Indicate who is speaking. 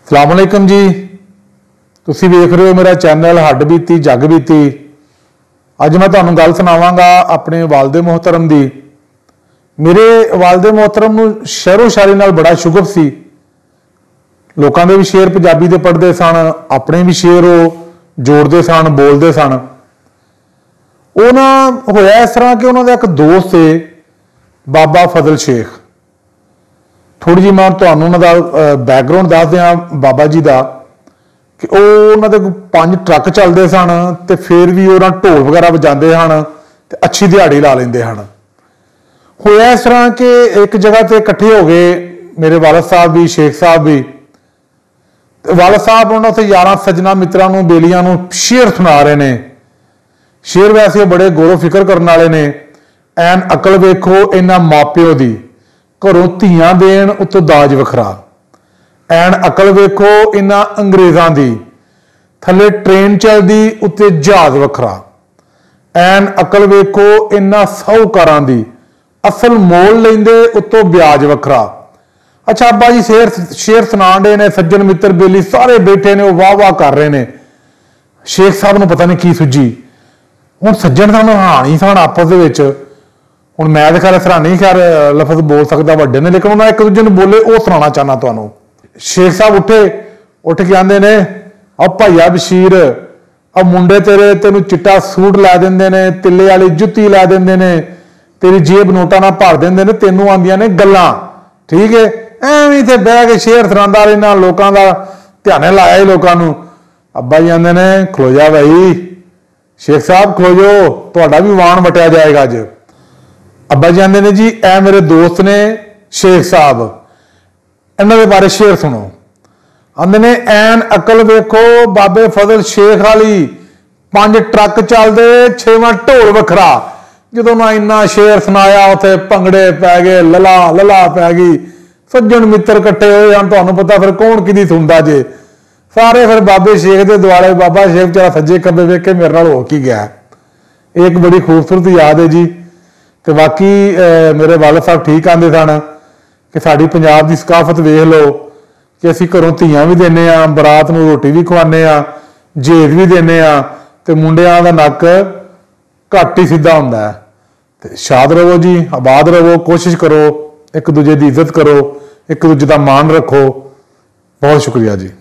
Speaker 1: ਸਲਾਮ ਅਲੈਕਮ जी, तुसी वेख रहे हो मेरा चैनल हड्ड बीती जग बीती। अज मैं तुहानूं गल सुनावांगा अपने वालदे मोहतरम दी। मेरे वालदे मोहतरम नूं शहरों शायरी नाल बड़ा शुगफ सी। लोकां दे भी शेर पंजाबी दे पढ़दे सन, अपने भी शेर जोड़दे सन, बोलदे सन। ਉਹ ना होया इस तरह कि उन्होंने एक दोस्त है बाबा फजल शेख। थोड़ी जी मैं तुहानूं उन्हां दा बैकग्राउंड दस दियां बाबा जी का कि उन्होंने 5 ट्रक चलते सन तो फिर भी वो ढोल वगैरह बजाते हैं तो अच्छी दिहाड़ी ला लेंदे हन। होया इस तरह कि एक जगह ते इकट्ठे हो गए मेरे वालद साहब भी, शेख साहब भी। वालद साहब उन्होंने उत्थे यारां सज्जना मित्रां नूं, बेलियां नूं शेर सुना रहे हैं। शेर वैसे बड़े गौरव फिक्र करने वाले ने। एन अकल वेखो इन्हां मापिओ दी, घरों धीआं देण उत्तों दाज वखरा। एन अकल वेखो इन्हां अंग्रेज़ां दी, थले ट्रेन चलदी उत्ते जहाज वखरा। एन अकल वेखो इन्हां साहूकारां दी, असल मोल लैंदे उत्तों ब्याज वखरा। अच्छा अब्बा जी शेर सुनाण दे ने, सज्जन मित्र बेली सारे बैठे ने, वाह वाह कर रहे हैं। शेख साहब नूं पता नहीं की सुझी। हुण सज्जन तां नहाणी सन आपस दे विच। हुण मैं तो खैर सराहनी खैर लफज बोल सकता वड्डे ने, लेकिन उन्होंने एक दूजे नूं बोले वो सुनाना चाहना तुहानूं। शेख साहब उठ के आंदे ने, अब भाईया बशीर अब मुंडे तेनू चिट्टा सूट लै देंदे ने, तिल्ले वाली जुत्ती लै देंदे ने, तेरी जेब नोटां नाल भर देंदे ने, तेनू आंदियां ने गल्लां। ठीक है, एवें इत्थे बह के शेर सुणांदा रहना, लोकां दा ध्यान लाया ही लोकां नूं। अब्बा जी आंदे ने खलो जा भाई, शेख साहब खलो जो, तुहाडा भी वाण वटिया जाएगा अज। अब्बा जी आंदे ने जी ए मेरे दोस्त ने शेख साहब, इन्हां दे बारे शेर सुनो। आंदे ने एन अकल वेखो बाबे फजल शेख वाली, 5 ट्रक चलदे 6वां ढोल वखरा। जदों ना इन्ना शेर सुनाया उत्थे भंगड़े पै गए, लला लला पै गई, सज्जन मित्र इकट्ठे होए हैं। तुहानूं पता फिर कौन किहदी सुनदा जे। सारे फिर बाबे शेख दे दुआले, बाबा शेख बेचारा सज्जे खब्बे वेख के मेरे नाल हो की गया। एक बड़ी खूबसूरत याद है जी। तो बाकी मेरे वालद साहब ठीक आंदे सन कि साडी पंजाब दी सकाफत वेख लो कि असीं घरों धीआं भी देने आ, बरात नूं रोटी भी खवाने आ, जेद भी देने आ, ते मुंडियां दा नक घट ही सीधा हुंदा है। ते शाद रवो जी, आबाद रवो, कोशिश करो एक दूजे की इज्जत करो, एक दूजे का मान रखो। बहुत शुक्रिया जी।